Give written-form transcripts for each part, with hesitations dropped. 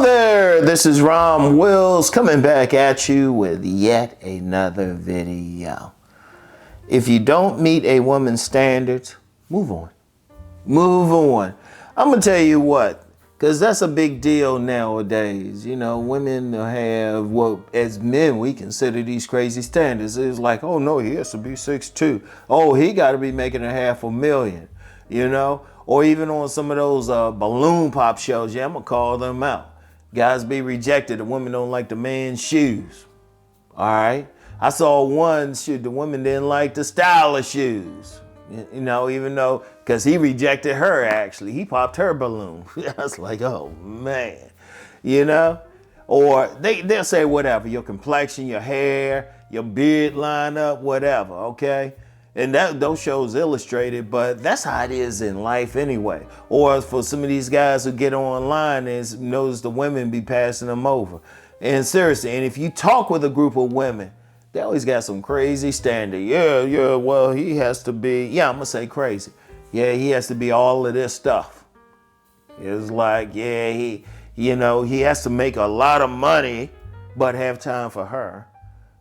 there, this is Rom Wills coming back at you with yet another video. If you don't meet a woman's standards, move on. Move on. I'm going to tell you what, because that's a big deal nowadays. You know, women have what, as men, we consider these crazy standards. It's like, oh no, he has to be 6'2". Oh, he got to be making $500,000, you know? Or even on some of those balloon pop shows, yeah, I'm going to call them out. Guys be rejected. The women don't like the man's shoes. All right? I saw one shoe, the woman didn't like the style of shoes. You know, even though, because he rejected her actually. He popped her balloon. I was like, oh man. You know? Or they'll say whatever, your complexion, your hair, your beard line up, whatever, okay? And those shows illustrated, but that's how it is in life anyway. Or for some of these guys who get online and notice the women be passing them over. And seriously, and if you talk with a group of women, they always got some crazy standard. Yeah, well, he has to be, I'm gonna say crazy. Yeah, he has to be all of this stuff. It's like, yeah, he has to make a lot of money, but have time for her.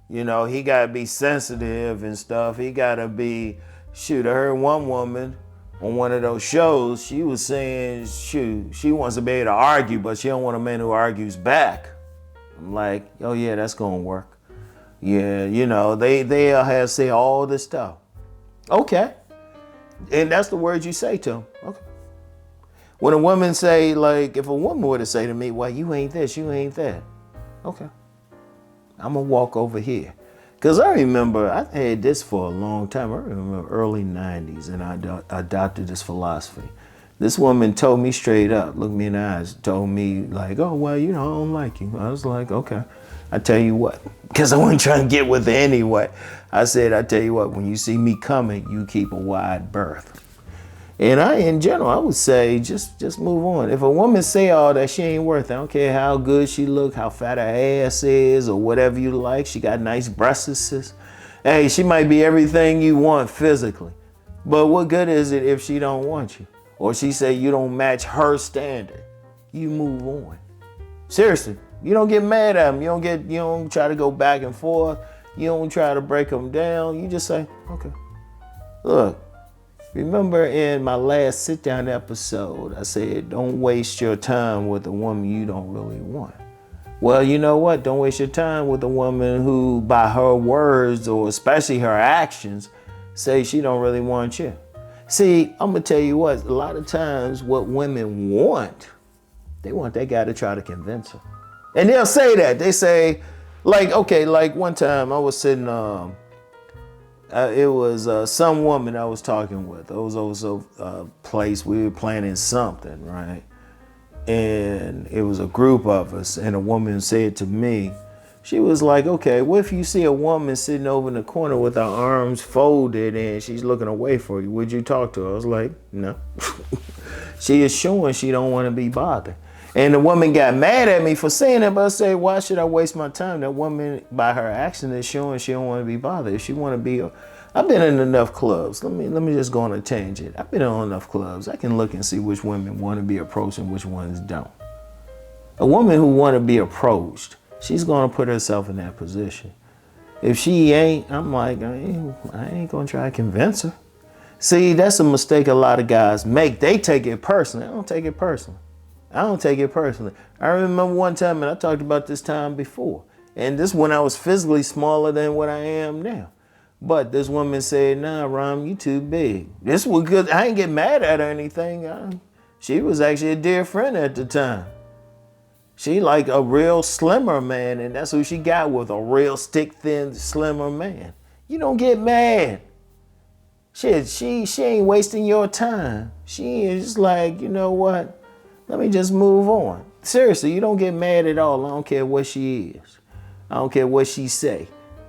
You know, he gotta be sensitive and stuff. He gotta be, I heard one woman on one of those shows, she was saying, she wants to be able to argue, but she don't want a man who argues back. I'm like, oh yeah, that's gonna work. Yeah, you know, they have say all this stuff. Okay. And that's the words you say to them. Okay. When a woman say, like, if a woman were to say to me, well, you ain't this, you ain't that. Okay. I'm gonna walk over here. Cause I remember, I had this for a long time. I remember early 90s and I adopted this philosophy. This woman told me straight up, looked me in the eyes, told me like, oh, well, you know, I don't like you. I was like, okay, I tell you what, cause I wasn't trying to get with her anyway. I said, I tell you what, when you see me coming, you keep a wide berth. And in general, I would say, just move on. If a woman say all that, she ain't worth it. I don't care how good she look, how fat her ass is, or whatever you like. She got nice breasts. Hey, she might be everything you want physically. But what good is it if she don't want you? Or she say you don't match her standard. You move on. Seriously, you don't get mad at them. You don't try to go back and forth. You don't try to break them down. You just say, okay, look. Remember in my last sit-down episode, I said, don't waste your time with a woman you don't really want. Well, you know what? Don't waste your time with a woman who, by her words or especially her actions, say she don't really want you. See, I'm going to tell you what, a lot of times what women want, they want that guy to try to convince her. And they'll say that. They say, like, okay, like one time I was sitting, it was some woman I was talking with. It was also a place we were planning something, right? And it was a group of us, and a woman said to me, she was like, okay, what if you see a woman sitting over in the corner with her arms folded and she's looking away for you? Would you talk to her? I was like, no. She is showing she don't want to be bothered. And the woman got mad at me for saying that, but I said, why should I waste my time? That woman, by her action, is showing she don't want to be bothered. If she want to be, I've been in enough clubs. Let me just go on a tangent. I've been on enough clubs. I can look and see which women want to be approached and which ones don't. A woman who want to be approached, she's going to put herself in that position. If she ain't, I'm like, I ain't going to try to convince her. See, that's a mistake a lot of guys make. They take it personally. I don't take it personally. I don't take it personally. I remember one time, and I talked about this time before, and this when I was physically smaller than what I am now. But this woman said, nah, Rom, you too big. This was good. I ain't get mad at her or anything. She was actually a dear friend at the time. She like a real slimmer man, and that's who she got with, a real stick thin, slimmer man. You don't get mad. Shit, she ain't wasting your time. She is just like, you know what? Let me just move on. Seriously, you don't get mad at all. I don't care what she is. I don't care what she say.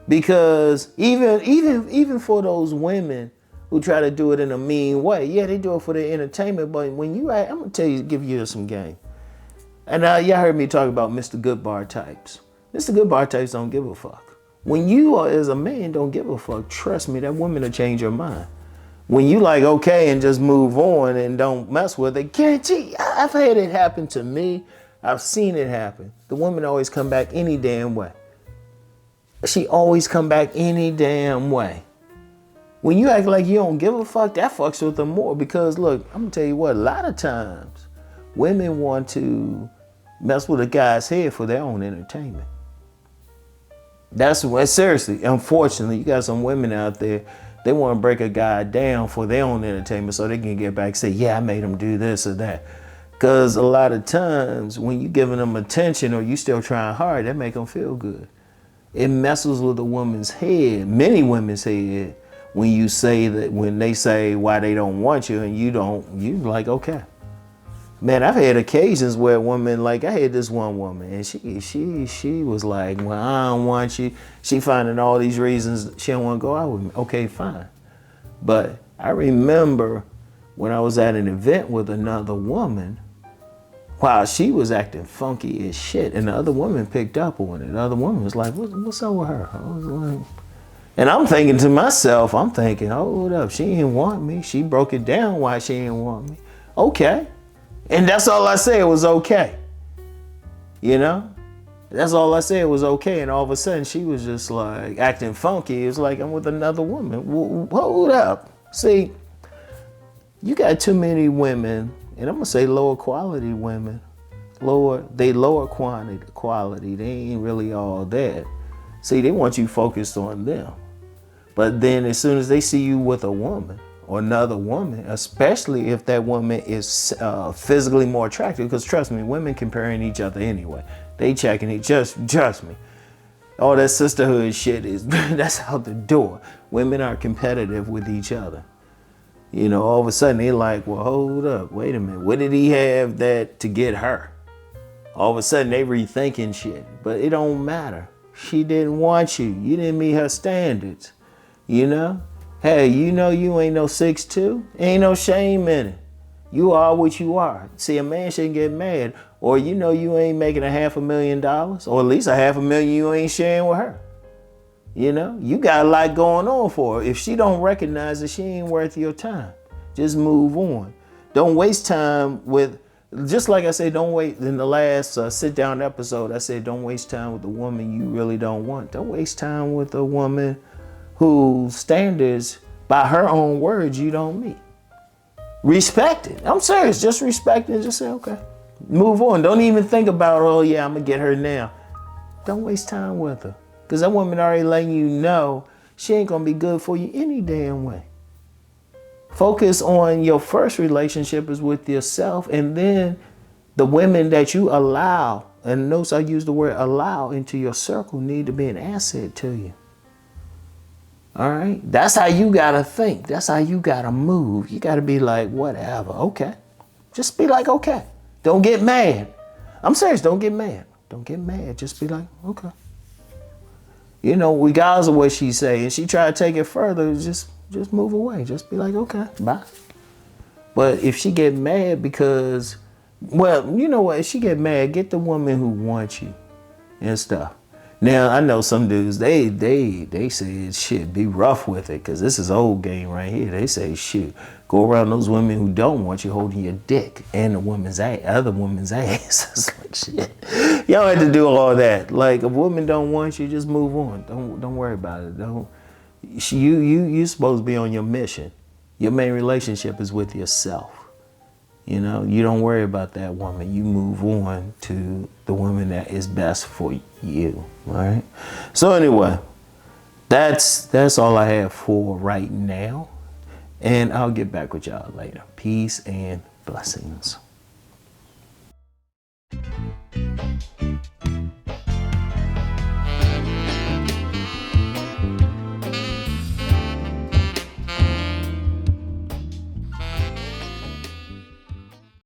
Because even for those women who try to do it in a mean way, yeah, they do it for the entertainment, but when I'm gonna tell you, give you some game. And y'all heard me talk about Mr. Goodbar types. Mr. Goodbar types don't give a fuck. When you are, as a man, don't give a fuck, trust me, that woman will change your mind. When you like, okay, and just move on and don't mess with it, guarantee, I've had it happen to me. I've seen it happen. The woman always come back any damn way. She always come back any damn way. When you act like you don't give a fuck, that fucks with them more. Because look, I'm gonna tell you what, a lot of times women want to mess with a guy's head for their own entertainment. That's what, seriously, unfortunately, you got some women out there, they want to break a guy down for their own entertainment so they can get back and say, yeah, I made him do this or that. Because a lot of times when you giving them attention or you still trying hard, that make them feel good. It messes with a woman's head, many women's head, when you say that, when they say why they don't want you and you don't, you like, okay. Man, I've had occasions where women, like I had this one woman and she was like, well, I don't want you. She finding all these reasons she don't want to go out with me. Okay, fine. But I remember when I was at an event with another woman, while she was acting funky as shit, and the other woman picked up on it. The other woman was like, what's up with her? I was like, and I'm thinking to myself, hold up, she didn't want me. She broke it down why she didn't want me. Okay. And that's all I said was okay. You know? That's all I said was okay. And all of a sudden she was just like acting funky. It was like, I'm with another woman. Hold up. See, you got too many women, and I'm gonna say lower quality women. Lower quality. They ain't really all that. See, they want you focused on them. But then as soon as they see you with a woman, or another woman, especially if that woman is physically more attractive, because trust me, women comparing each other anyway. They checking it, just trust me. All that sisterhood shit that's out the door. Women are competitive with each other. You know, all of a sudden they're like, well, hold up, wait a minute. What did he have that to get her? All of a sudden they rethinking shit, but it don't matter. She didn't want you. You didn't meet her standards, you know? Hey, you know you ain't no 6'2". Ain't no shame in it. You are what you are. See, a man shouldn't get mad. Or you know you ain't making $500,000, or at least $500,000 you ain't sharing with her. You know, you got a lot going on for her. If she don't recognize it, she ain't worth your time. Just move on. Don't waste time with, just like I said, don't wait. In the last sit down episode, I said, don't waste time with the woman you really don't want. Don't waste time with a woman whose standards, by her own words, you don't meet. Respect it. I'm serious. Just respect it and just say, okay. Move on. Don't even think about, oh yeah, I'm going to get her now. Don't waste time with her. Because that woman already letting you know she ain't going to be good for you any damn way. Focus on your first relationship is with yourself, and then the women that you allow, and notice I use the word allow, into your circle need to be an asset to you. All right? That's how you got to think. That's how you got to move. You got to be like, whatever. Okay. Just be like, okay. Don't get mad. I'm serious. Don't get mad. Don't get mad. Just be like, okay. You know, regardless of what she say, and she try to take it further, just move away. Just be like, okay, bye. But if she get mad because, well, you know what? If she get mad, get the woman who wants you and stuff. Now, I know some dudes, they say, shit, be rough with it, because this is old game right here. They say, shit, go around those women who don't want you holding your dick and the woman's ass, other woman's ass. It's like, shit. Y'all have to do all that. Like, if a woman don't want you, just move on. Don't worry about it. You supposed to be on your mission. Your main relationship is with yourself. You know, you don't worry about that woman. You move on to the woman that is best for you. All right. So anyway, that's all I have for right now. And I'll get back with y'all later. Peace and blessings.